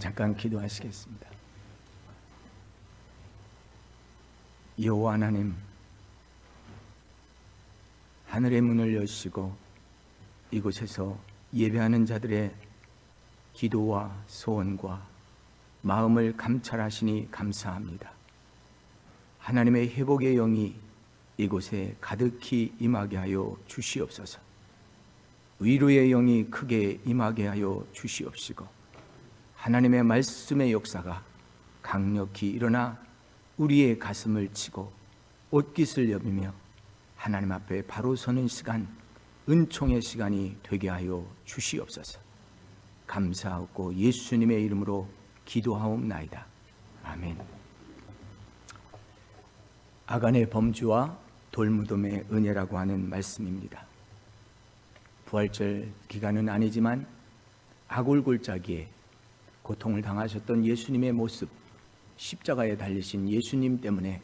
잠깐 기도하시겠습니다. 여호와 하나님, 하늘의 문을 여시고 이곳에서 예배하는 자들의 기도와 소원과 마음을 감찰하시니 감사합니다. 하나님의 회복의 영이 이곳에 가득히 임하게 하여 주시옵소서. 위로의 영이 크게 임하게 하여 주시옵시고, 하나님의 말씀의 역사가 강력히 일어나 우리의 가슴을 치고 옷깃을 여미며 하나님 앞에 바로 서는 시간, 은총의 시간이 되게 하여 주시옵소서. 감사하고 예수님의 이름으로 기도하옵나이다. 아멘. 아간의 범주와 돌무덤의 은혜라고 하는 말씀입니다. 부활절 기간은 아니지만 아골골짜기에 고통을 당하셨던 예수님의 모습, 십자가에 달리신 예수님 때문에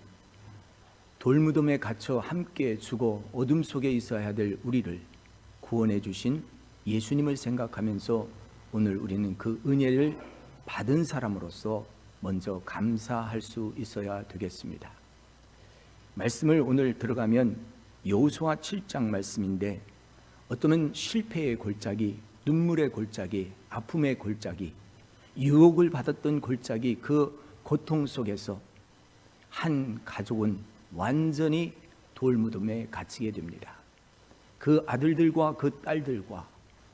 돌무덤에 갇혀 함께 죽어 어둠 속에 있어야 될 우리를 구원해 주신 예수님을 생각하면서 오늘 우리는 그 은혜를 받은 사람으로서 먼저 감사할 수 있어야 되겠습니다. 말씀을 오늘 들어가면 여호수아 7장 말씀인데, 어쩌면 실패의 골짜기, 눈물의 골짜기, 아픔의 골짜기, 유혹을 받았던 골짜기, 그 고통 속에서 한 가족은 완전히 돌무덤에 갇히게 됩니다. 그 아들들과 그 딸들과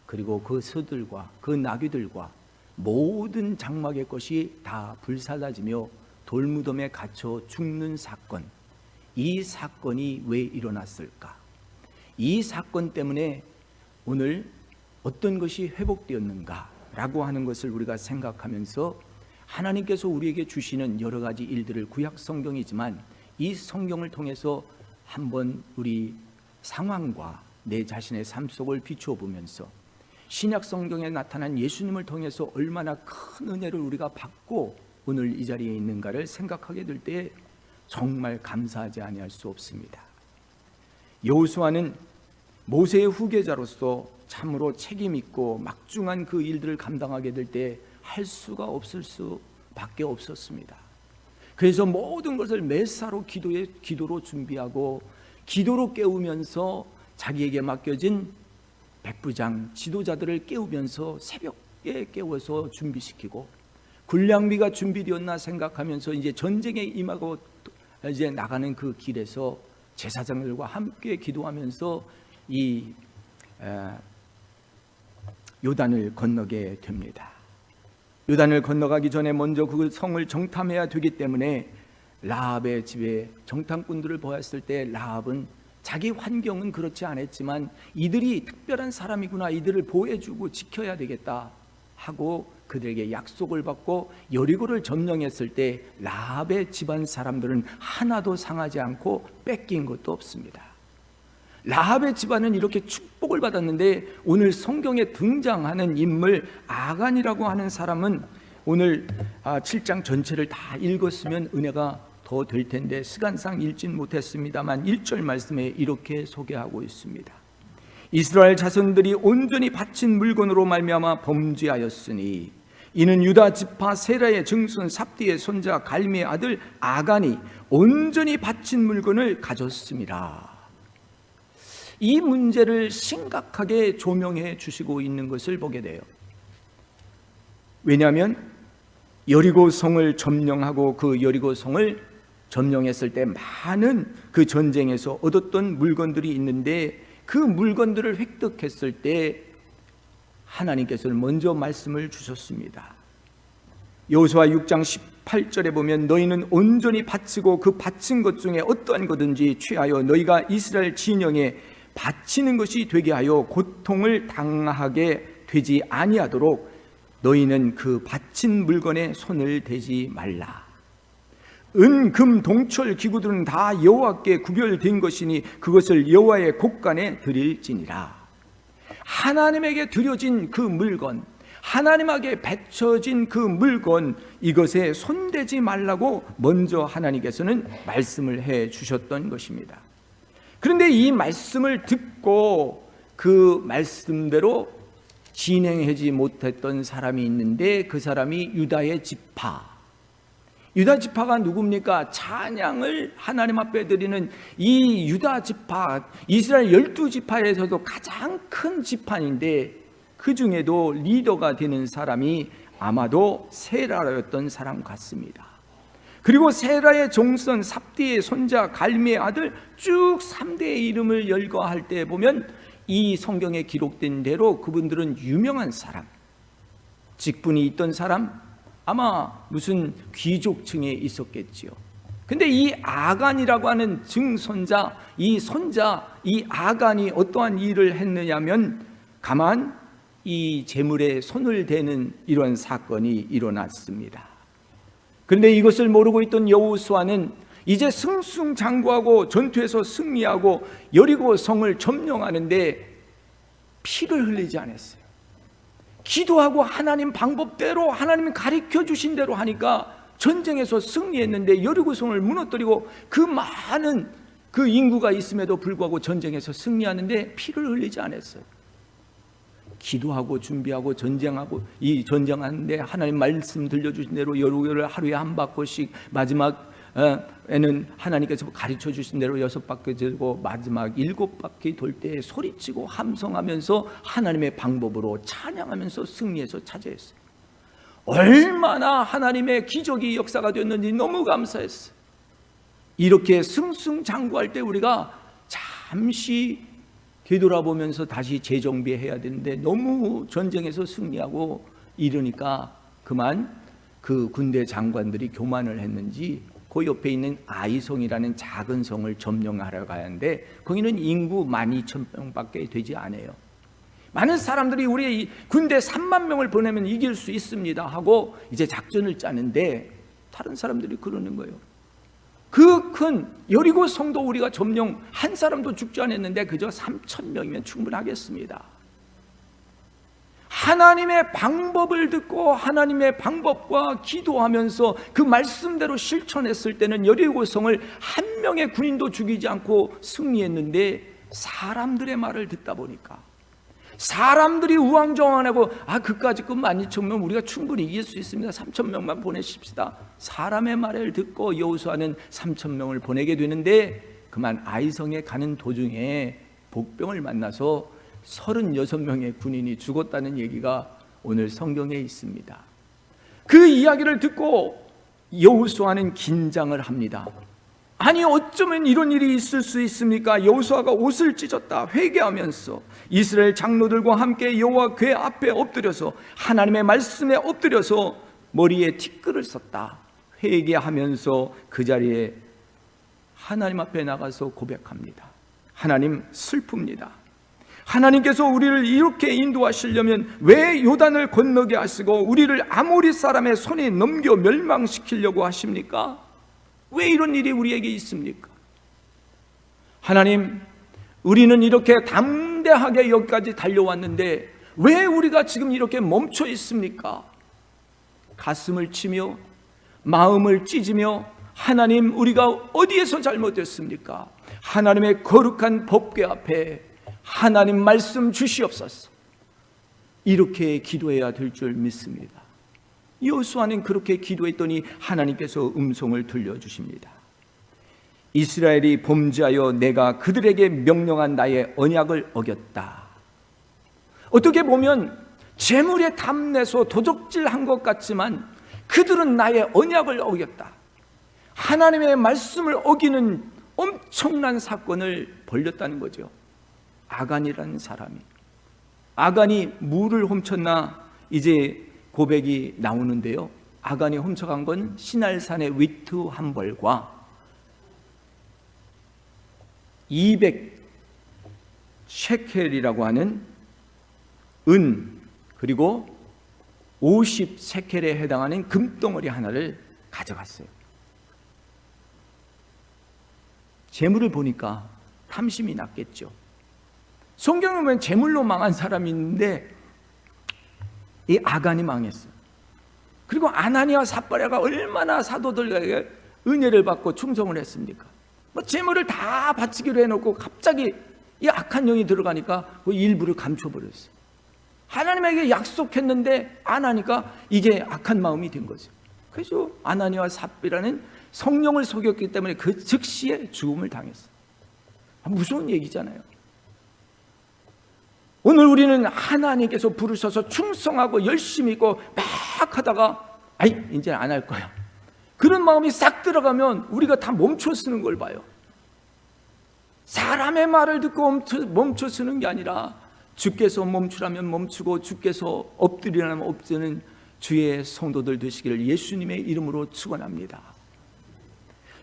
그리고 그 소들과 그 나귀들과 모든 장막의 것이 다 불살라지며 돌무덤에 갇혀 죽는 사건, 이 사건이 왜 일어났을까? 이 사건 때문에 오늘 어떤 것이 회복되었는가 라고 하는 것을 우리가 생각하면서 하나님께서 우리에게 주시는 여러 가지 일들을, 구약 성경이지만 이 성경을 통해서 한번 우리 상황과 내 자신의 삶 속을 비추어 보면서 신약 성경에 나타난 예수님을 통해서 얼마나 큰 은혜를 우리가 받고 오늘 이 자리에 있는가를 생각하게 될 때 정말 감사하지 아니할 수 없습니다. 여호수아는 모세의 후계자로서 참으로 책임 있고 막중한 그 일들을 감당하게 될 때 할 수가 없을 수밖에 없었습니다. 그래서 모든 것을 메사로 기도로 준비하고 기도로 깨우면서 자기에게 맡겨진 백부장 지도자들을 깨우면서 새벽에 깨워서 준비시키고, 군량미가 준비되었나 생각하면서 이제 전쟁에 임하고 이제 나가는 그 길에서 제사장들과 함께 기도하면서 이 요단을 건너게 됩니다. 요단을 건너가기 전에 먼저 그 성을 정탐해야 되기 때문에 라합의 집에 정탐꾼들을 보았을 때 라합은 자기 환경은 그렇지 않았지만 이들이 특별한 사람이구나, 이들을 보호해주고 지켜야 되겠다 하고 그들에게 약속을 받고 여리고를 점령했을 때 라합의 집안 사람들은 하나도 상하지 않고 뺏긴 것도 없습니다. 라합의 집안은 이렇게 축복을 받았는데 오늘 성경에 등장하는 인물 아간이라고 하는 사람은 오늘 7장 전체를 다 읽었으면 은혜가 더 될 텐데 시간상 읽진 못했습니다만 1절 말씀에 이렇게 소개하고 있습니다. 이스라엘 자손들이 온전히 바친 물건으로 말미암아 범죄하였으니 이는 유다 지파 세라의 증손 삽디의 손자 갈미의 아들 아간이 온전히 바친 물건을 가졌습니다. 이 문제를 심각하게 조명해 주시고 있는 것을 보게 돼요. 왜냐하면 여리고 성을 점령하고 그 여리고 성을 점령했을 때 많은 그 전쟁에서 얻었던 물건들이 있는데 그 물건들을 획득했을 때 하나님께서는 먼저 말씀을 주셨습니다. 여호수아 6장 18절에 보면 너희는 온전히 바치고 그 바친 것 중에 어떠한 것든지 취하여 너희가 이스라엘 진영에 바치는 것이 되게 하여 고통을 당하게 되지 아니하도록 너희는 그 바친 물건에 손을 대지 말라. 은, 금, 동철 기구들은 다 여호와께 구별된 것이니 그것을 여호와의 곳간에 드릴지니라. 하나님에게 드려진 그 물건, 하나님에게 바쳐진 그 물건, 이것에 손대지 말라고 먼저 하나님께서는 말씀을 해 주셨던 것입니다. 그런데 이 말씀을 듣고 그 말씀대로 진행하지 못했던 사람이 있는데 그 사람이 유다의 지파. 유다 지파가 누굽니까? 찬양을 하나님 앞에 드리는 이 유다 지파, 이스라엘 12지파에서도 가장 큰 지파인데 그 중에도 리더가 되는 사람이 아마도 세라였던 사람 같습니다. 그리고 세라의 종son 삽디의 손자 갈미의 아들 쭉 3대의 이름을 열거할 때 보면 이 성경에 기록된 대로 그분들은 유명한 사람, 직분이 있던 사람, 아마 무슨 귀족층에 있었겠지요. 근데 이 아간이라고 하는 증손자, 이 손자, 이 아간이 어떠한 일을 했느냐면 가만 이 재물에 손을 대는 이런 사건이 일어났습니다. 그런데 이것을 모르고 있던 여호수아는 이제 승승장구하고 전투에서 승리하고 여리고 성을 점령하는데 피를 흘리지 않았어요. 기도하고 하나님 방법대로 하나님이 가르쳐 주신 대로 하니까 전쟁에서 승리했는데 여리고 성을 무너뜨리고 그 많은 그 인구가 있음에도 불구하고 전쟁에서 승리하는데 피를 흘리지 않았어요. 기도하고 준비하고 전쟁하고 이 전쟁하는데 하나님 말씀 들려주신 대로 여리고를 하루에 한 바퀴씩 마지막에는 하나님께서 가르쳐 주신 대로 6바퀴 들고 마지막 7바퀴 돌 때 소리치고 함성하면서 하나님의 방법으로 찬양하면서 승리해서 차지했어요. 얼마나 하나님의 기적이 역사가 됐는지 너무 감사했어요. 이렇게 승승장구할 때 우리가 잠시 되돌아보면서 다시 재정비해야 되는데 너무 전쟁에서 승리하고 이러니까 그만 그 군대 장관들이 교만을 했는지 그 옆에 있는 아이성이라는 작은 성을 점령하러 가야 하는데 거기는 인구 12,000명밖에 되지 않아요. 많은 사람들이 우리 군대 3만 명을 보내면 이길 수 있습니다 하고 이제 작전을 짜는데 다른 사람들이 그러는 거예요. 그 큰 여리고 성도 우리가 점령 한 사람도 죽지 않았는데 그저 3,000명이면 충분하겠습니다. 하나님의 방법을 듣고 하나님의 방법과 기도하면서 그 말씀대로 실천했을 때는 여리고 성을 한 명의 군인도 죽이지 않고 승리했는데 사람들의 말을 듣다 보니까 사람들이 우왕좌왕하고 그까짓 것 12,000명 우리가 충분히 이길 수 있습니다. 3,000명만 보내십시다. 사람의 말을 듣고 여호수아는 3,000명을 보내게 되는데 그만 아이성에 가는 도중에 복병을 만나서 36명의 군인이 죽었다는 얘기가 오늘 성경에 있습니다. 그 이야기를 듣고 여호수아는 긴장을 합니다. 아니 어쩌면 이런 일이 있을 수 있습니까? 여호수아가 옷을 찢었다 회개하면서 이스라엘 장로들과 함께 여호와 궤 앞에 엎드려서 하나님의 말씀에 엎드려서 머리에 티끌을 썼다. 회개하면서 그 자리에 하나님 앞에 나가서 고백합니다. 하나님 슬픕니다. 하나님께서 우리를 이렇게 인도하시려면 왜 요단을 건너게 하시고 우리를 아모리 사람의 손에 넘겨 멸망시키려고 하십니까? 왜 이런 일이 우리에게 있습니까? 하나님, 우리는 이렇게 담대하게 여기까지 달려왔는데 왜 우리가 지금 이렇게 멈춰 있습니까? 가슴을 치며 마음을 찢으며 하나님, 우리가 어디에서 잘못했습니까? 하나님의 거룩한 법궤 앞에 하나님 말씀 주시옵소서. 이렇게 기도해야 될 줄 믿습니다. 여호수아는 그렇게 기도했더니 하나님께서 음성을 들려주십니다. 이스라엘이 범죄하여 내가 그들에게 명령한 나의 언약을 어겼다. 어떻게 보면 재물에 탐내서 도적질한 것 같지만 그들은 나의 언약을 어겼다. 하나님의 말씀을 어기는 엄청난 사건을 벌였다는 거죠. 아간이라는 사람이, 아간이 물을 훔쳤나 이제 고백이 나오는데요. 아간이 훔쳐간 건 시날산의 위트 한 벌과 200 셰켈이라고 하는 은, 그리고 50 셰켈에 해당하는 금덩어리 하나를 가져갔어요. 재물을 보니까 탐심이 났겠죠. 성경에 보면 재물로 망한 사람이 있는데 이 아간이 망했어요. 그리고 아나니와 삽바랴가 얼마나 사도들에게 은혜를 받고 충성을 했습니까? 재물을 다 바치기로 해놓고 갑자기 이 악한 영이 들어가니까 그 일부를 감춰버렸어요. 하나님에게 약속했는데 안 하니까 이게 악한 마음이 된 거죠. 그래서 아나니와 삽비라는 성령을 속였기 때문에 그 즉시에 죽음을 당했어요. 무서운 얘기잖아요. 오늘 우리는 하나님께서 부르셔서 충성하고 열심히 있고 막 하다가 이제 안 할 거야, 그런 마음이 싹 들어가면 우리가 다 멈춰 쓰는 걸 봐요. 사람의 말을 듣고 멈춰 쓰는 게 아니라 주께서 멈추라면 멈추고 주께서 엎드리라면 엎드리는 주의 성도들 되시기를 예수님의 이름으로 축원합니다.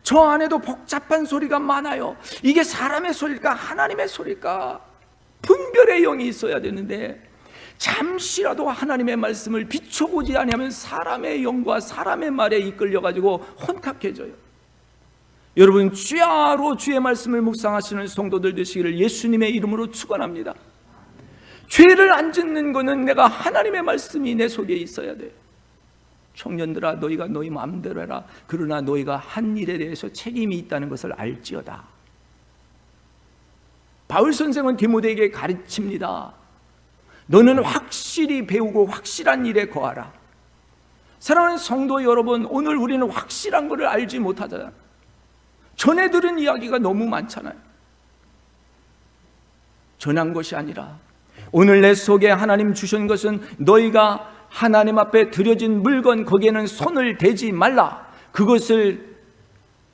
저 안에도 복잡한 소리가 많아요. 이게 사람의 소리일까 하나님의 소리일까 분별의 영이 있어야 되는데 잠시라도 하나님의 말씀을 비춰보지 않으면 사람의 영과 사람의 말에 이끌려가지고 혼탁해져요. 여러분, 주야로 주의 말씀을 묵상하시는 성도들 되시기를 예수님의 이름으로 축원합니다. 죄를 안 짓는 것은 내가 하나님의 말씀이 내 속에 있어야 돼. 청년들아, 너희가 너희 마음대로 해라. 그러나 너희가 한 일에 대해서 책임이 있다는 것을 알지어다. 바울 선생은 디모데에게 가르칩니다. 너는 확실히 배우고 확실한 일에 거하라. 사랑하는 성도 여러분, 오늘 우리는 확실한 것을 알지 못하잖아요. 전해 들은 이야기가 너무 많잖아요. 전한 것이 아니라 오늘 내 속에 하나님 주신 것은 너희가 하나님 앞에 드려진 물건, 거기에는 손을 대지 말라. 그것을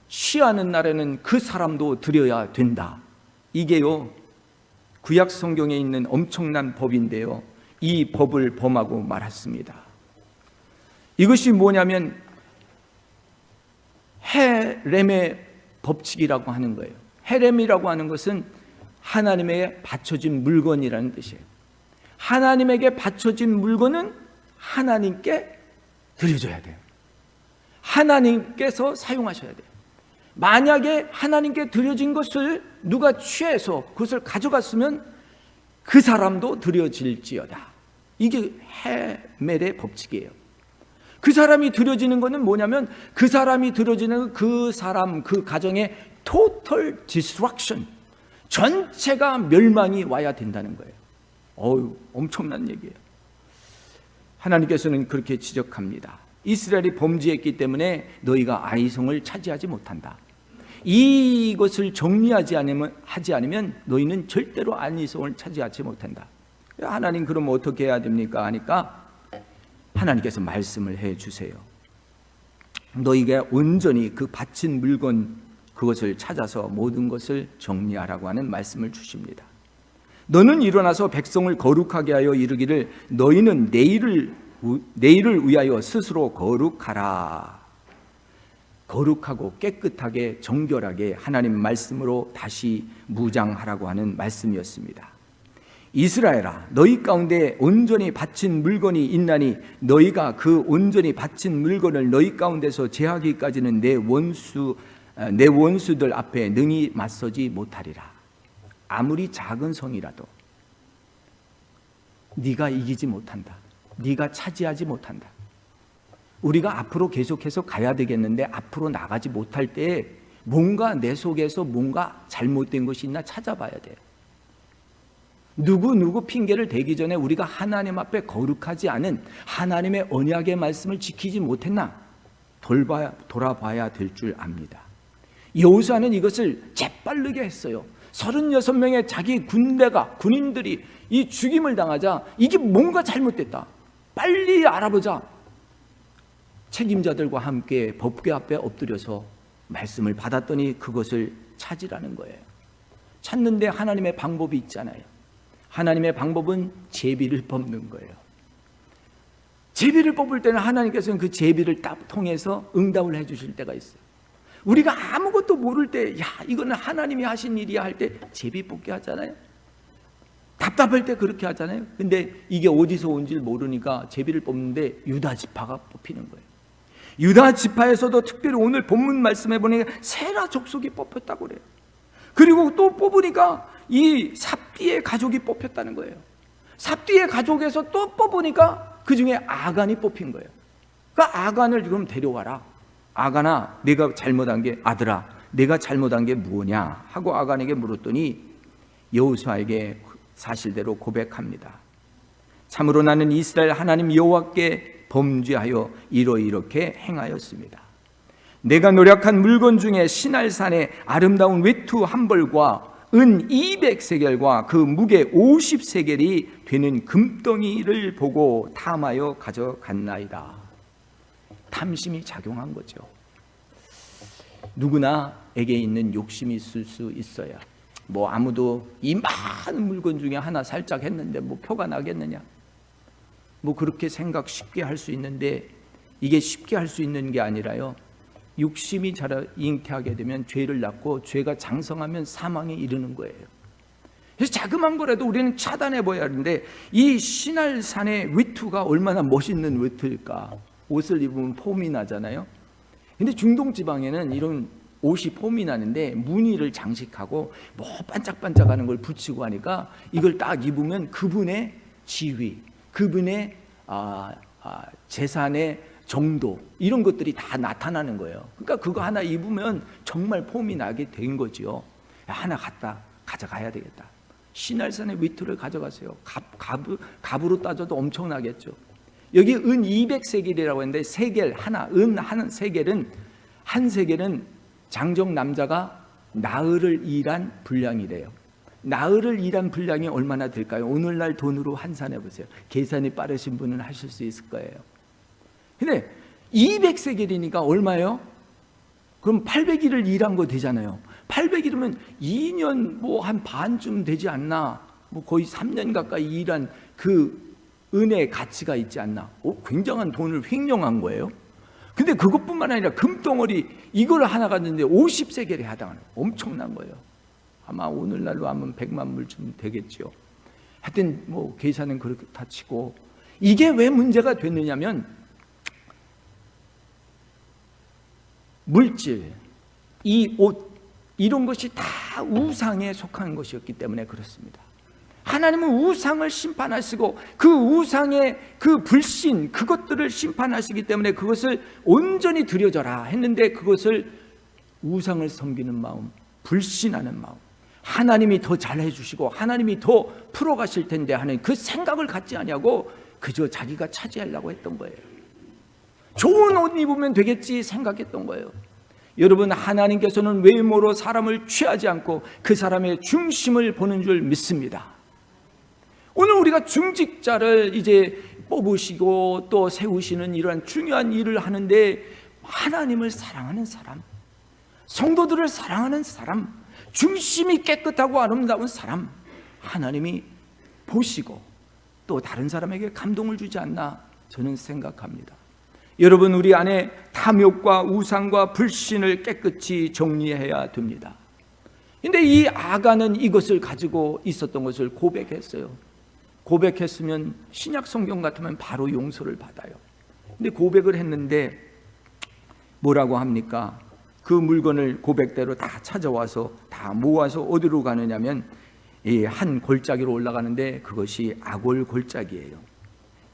취하는 날에는 그 사람도 드려야 된다. 이게요, 구약 성경에 있는 엄청난 법인데요, 이 법을 범하고 말았습니다. 이것이 뭐냐면 헤렘의 법칙이라고 하는 거예요. 헤렘이라고 하는 것은 하나님에게 바쳐진 물건이라는 뜻이에요. 하나님에게 바쳐진 물건은 하나님께 드려줘야 돼요. 하나님께서 사용하셔야 돼요. 만약에 하나님께 드려진 것을 누가 취해서 그것을 가져갔으면 그 사람도 드려질지어다. 이게 헤멜의 법칙이에요. 그 사람이 드려지는 것은 뭐냐면 그 사람이 드려지는 그 사람, 그 가정의 total destruction, 전체가 멸망이 와야 된다는 거예요. 엄청난 얘기예요. 하나님께서는 그렇게 지적합니다. 이스라엘이 범죄했기 때문에 너희가 아이성을 차지하지 못한다. 이것을 정리하지 않으면 너희는 절대로 아이성을 차지하지 못한다. 하나님, 그럼 어떻게 해야 됩니까? 하니까 하나님께서 말씀을 해 주세요. 너희가 온전히 그 바친 물건, 그것을 찾아서 모든 것을 정리하라고 하는 말씀을 주십니다. 너는 일어나서 백성을 거룩하게 하여 이르기를 너희는 내일을 위하여 스스로 거룩하라. 거룩하고 깨끗하게 정결하게 하나님 말씀으로 다시 무장하라고 하는 말씀이었습니다. 이스라엘아, 너희 가운데 온전히 바친 물건이 있나니 너희가 그 온전히 바친 물건을 너희 가운데서 제하기까지는 내 원수들 앞에 능히 맞서지 못하리라. 아무리 작은 성이라도 네가 이기지 못한다. 네가 차지하지 못한다. 우리가 앞으로 계속해서 가야 되겠는데 앞으로 나가지 못할 때 뭔가 내 속에서 뭔가 잘못된 것이 있나 찾아봐야 돼요. 누구 핑계를 대기 전에 우리가 하나님 앞에 거룩하지 않은 하나님의 언약의 말씀을 지키지 못했나 돌아봐야 될 줄 압니다. 여호수아는 이것을 재빠르게 했어요. 36명의 자기 군인들이 이 죽임을 당하자 이게 뭔가 잘못됐다. 빨리 알아보자. 책임자들과 함께 법궤 앞에 엎드려서 말씀을 받았더니 그것을 찾으라는 거예요. 찾는데 하나님의 방법이 있잖아요. 하나님의 방법은 제비를 뽑는 거예요. 제비를 뽑을 때는 하나님께서는 그 제비를 딱 통해서 응답을 해 주실 때가 있어요. 우리가 아무것도 모를 때, 이거는 하나님이 하신 일이야 할 때 제비 뽑게 하잖아요. 답답할 때 그렇게 하잖아요. 근데 이게 어디서 온지를 모르니까 제비를 뽑는데 유다 지파가 뽑히는 거예요. 유다 지파에서도 특별히 오늘 본문 말씀해 보니까 세라 족속이 뽑혔다고 그래요. 그리고 또 뽑으니까 이 삽디의 가족이 뽑혔다는 거예요. 삽디의 가족에서 또 뽑으니까 그 중에 아간이 뽑힌 거예요. 그러니까 아간을 그럼 데려와라. 아간아, 내가 잘못한 게, 아들아, 내가 잘못한 게 무엇냐 하고 아간에게 물었더니 여호수아에게 사실대로 고백합니다. 참으로 나는 이스라엘 하나님 여호와께 범죄하여 이렇게 행하였습니다. 내가 노력한 물건 중에 시날산의 아름다운 외투 한 벌과 은 200세겔과 그 무게 50세겔이 되는 금덩이를 보고 탐하여 가져갔나이다. 탐심이 작용한 거죠. 누구나에게 있는 욕심이 있을 수 있어요. 뭐 아무도 이 많은 물건 중에 하나 살짝 했는데 뭐 표가 나겠느냐, 뭐 그렇게 생각 쉽게 할 수 있는데, 이게 쉽게 할 수 있는 게 아니라요, 욕심이 잉태하게 되면 죄를 낳고 죄가 장성하면 사망에 이르는 거예요. 그래서 자그만 거라도 우리는 차단해 봐야 하는데, 이 시날산의 외투가 얼마나 멋있는 외투일까. 옷을 입으면 폼이 나잖아요. 근데 중동 지방에는 이런 옷이 폼이 나는데 무늬를 장식하고 뭐 반짝반짝하는 걸 붙이고 하니까 이걸 딱 입으면 그분의 지위, 그분의 재산의 정도, 이런 것들이 다 나타나는 거예요. 그러니까 그거 하나 입으면 정말 폼이 나게 된 거죠. 하나 갖다 가져가야 되겠다. 시날산의 외투를 가져가세요. 갑으로 따져도 엄청나겠죠. 여기 은 200세겔이라고 했는데, 세겔 하나, 은 한 세겔은, 한 세겔은 장정 남자가 나흘을 일한 분량이래요. 나흘을 일한 분량이 얼마나 될까요? 오늘날 돈으로 환산해 보세요. 계산이 빠르신 분은 하실 수 있을 거예요. 근데 200세겔이니까 얼마예요? 그럼 800일을 일한 거 되잖아요. 800일이면 2년 뭐 한 반쯤 되지 않나? 뭐 거의 3년 가까이 일한 그 은혜의 가치가 있지 않나? 굉장한 돈을 횡령한 거예요. 근데 그것뿐만 아니라 금덩어리 이걸 하나 갔는데 50세겔에 해당하는, 엄청난 거예요. 아마 오늘날로 하면 100만 불쯤 되겠죠. 하여튼 뭐 계산은 그렇게 다 치고, 이게 왜 문제가 됐느냐면, 물질, 이 옷, 이런 것이 다 우상에 속한 것이었기 때문에 그렇습니다. 하나님은 우상을 심판하시고 그 우상의 그 불신, 그것들을 심판하시기 때문에 그것을 온전히 드려져라 했는데, 그것을 우상을 섬기는 마음, 불신하는 마음, 하나님이 더 잘해 주시고 하나님이 더 풀어가실 텐데 하는 그 생각을 갖지 아니하고 그저 자기가 차지하려고 했던 거예요. 좋은 옷 입으면 되겠지 생각했던 거예요. 여러분, 하나님께서는 외모로 사람을 취하지 않고 그 사람의 중심을 보는 줄 믿습니다. 오늘 우리가 중직자를 이제 뽑으시고 또 세우시는 이러한 중요한 일을 하는데, 하나님을 사랑하는 사람, 성도들을 사랑하는 사람, 중심이 깨끗하고 아름다운 사람, 하나님이 보시고 또 다른 사람에게 감동을 주지 않나 저는 생각합니다. 여러분, 우리 안에 탐욕과 우상과 불신을 깨끗이 정리해야 됩니다. 근데 이 아간은 이것을 가지고 있었던 것을 고백했어요. 고백했으면 신약 성경 같으면 바로 용서를 받아요. 근데 고백을 했는데 뭐라고 합니까? 그 물건을 고백대로 다 찾아와서 다 모아서 어디로 가느냐면 이 한 골짜기로 올라가는데, 그것이 아골 골짜기예요.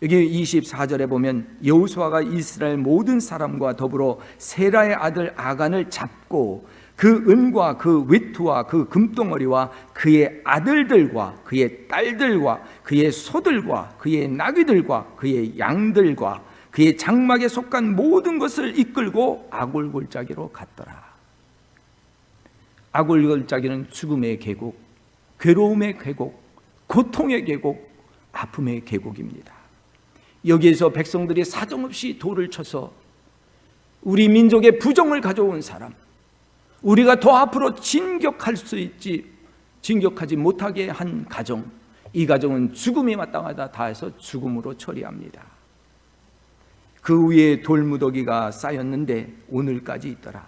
여기 24절에 보면 여호수아가 이스라엘 모든 사람과 더불어 세라의 아들 아간을 잡고 그 은과 그 외투와 그 금덩어리와 그의 아들들과 그의 딸들과 그의 소들과 그의 나귀들과 그의 양들과 그의 장막에 속한 모든 것을 이끌고 아골 골짜기로 갔더라. 아골 골짜기는 죽음의 계곡, 괴로움의 계곡, 고통의 계곡, 아픔의 계곡입니다. 여기에서 백성들이 사정없이 돌을 쳐서 우리 민족의 부정을 가져온 사람, 우리가 더 앞으로 진격할 수 있지 진격하지 못하게 한 가정, 이 가정은 죽음이 마땅하다 다 해서 죽음으로 처리합니다. 그 위에 돌무더기가 쌓였는데 오늘까지 있더라.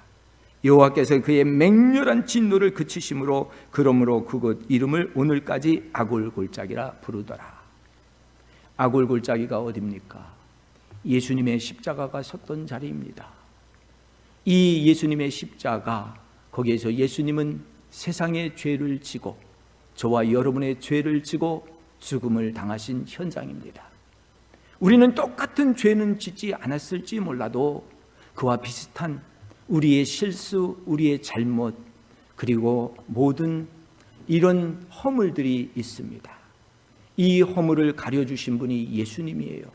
여호와께서 그의 맹렬한 진노를 그치심으로 그러므로 그곳 이름을 오늘까지 아골 골짜기라 부르더라. 아골 골짜기가 어디입니까? 예수님의 십자가가 섰던 자리입니다. 이 예수님의 십자가, 거기에서 예수님은 세상의 죄를 지고 저와 여러분의 죄를 지고 죽음을 당하신 현장입니다. 우리는 똑같은 죄는 짓지 않았을지 몰라도 그와 비슷한 우리의 실수, 우리의 잘못, 그리고 모든 이런 허물들이 있습니다. 이 허물을 가려주신 분이 예수님이에요.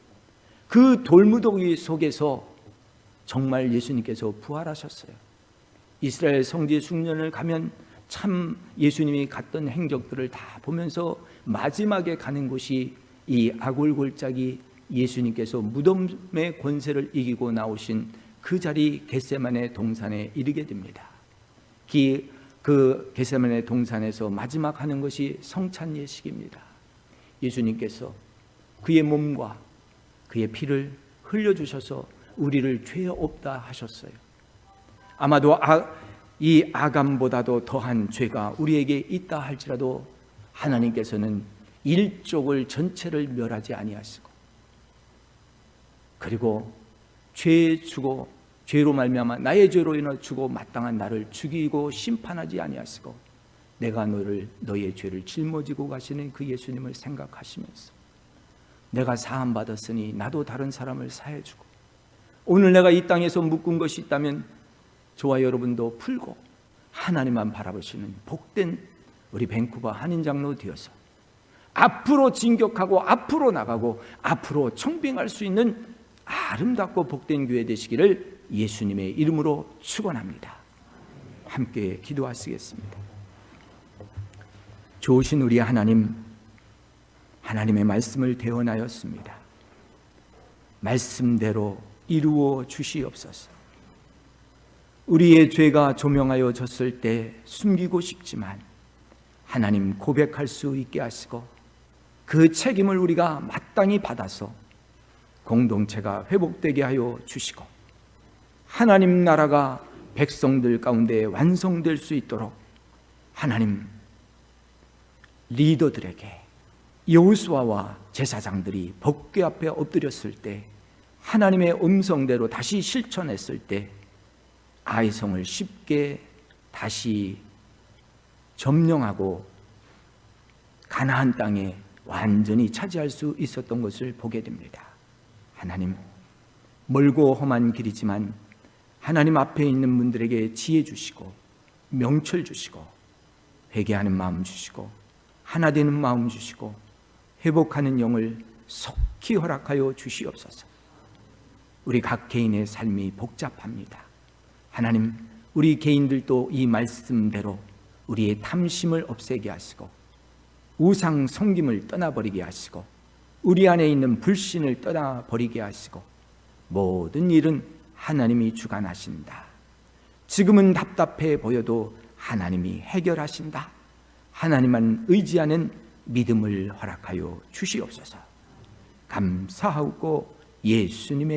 그 돌무더기 속에서 정말 예수님께서 부활하셨어요. 이스라엘 성지 숭례를 가면 참 예수님이 갔던 행적들을 다 보면서 마지막에 가는 곳이 이 아골골짜기, 예수님께서 무덤의 권세를 이기고 나오신 그 자리 겟세마네 동산에 이르게 됩니다. 그 겟세마네 동산에서 마지막 하는 것이 성찬 예식입니다. 예수님께서 그의 몸과 그의 피를 흘려주셔서 우리를 죄 없다 하셨어요. 아마도 이 아간보다도 더한 죄가 우리에게 있다 할지라도 하나님께서는 일족을 전체를 멸하지 아니하시고, 그리고 죄 주고 죄로 말미암아 나의 죄로 인해 주고 마땅한 나를 죽이고 심판하지 아니하시고, 내가 너의 죄를 짊어지고 가시는 그 예수님을 생각하시면서 내가 사함 받았으니 나도 다른 사람을 사해주고, 오늘 내가 이 땅에서 묶은 것이 있다면 저와 여러분도 풀고 하나님만 바라보시는 복된 우리 밴쿠버 한인장로 되어서 앞으로 진격하고 앞으로 나가고 앞으로 청빙할 수 있는 아름답고 복된 교회 되시기를 예수님의 이름으로 축원합니다. 함께 기도하시겠습니다. 좋으신 우리 하나님, 하나님의 말씀을 대언하였습니다. 말씀대로 이루어 주시옵소서. 우리의 죄가 조명하여 졌을 때 숨기고 싶지만 하나님 고백할 수 있게 하시고, 그 책임을 우리가 마땅히 받아서 공동체가 회복되게 하여 주시고, 하나님 나라가 백성들 가운데 완성될 수 있도록 하나님 리더들에게, 여호수아와 제사장들이 법궤 앞에 엎드렸을 때 하나님의 음성대로 다시 실천했을 때 아이성을 쉽게 다시 점령하고 가나안 땅에 완전히 차지할 수 있었던 것을 보게 됩니다. 하나님, 멀고 험한 길이지만 하나님 앞에 있는 분들에게 지혜 주시고 명철 주시고 회개하는 마음 주시고 하나 되는 마음 주시고 회복하는 영을 속히 허락하여 주시옵소서. 우리 각 개인의 삶이 복잡합니다. 하나님, 우리 개인들도 이 말씀대로 우리의 탐심을 없애게 하시고 우상 섬김을 떠나버리게 하시고 우리 안에 있는 불신을 떠나버리게 하시고 모든 일은 하나님이 주관하신다. 지금은 답답해 보여도 하나님이 해결하신다. 하나님만 의지하는 믿음을 허락하여 주시옵소서. 감사하고 예수님의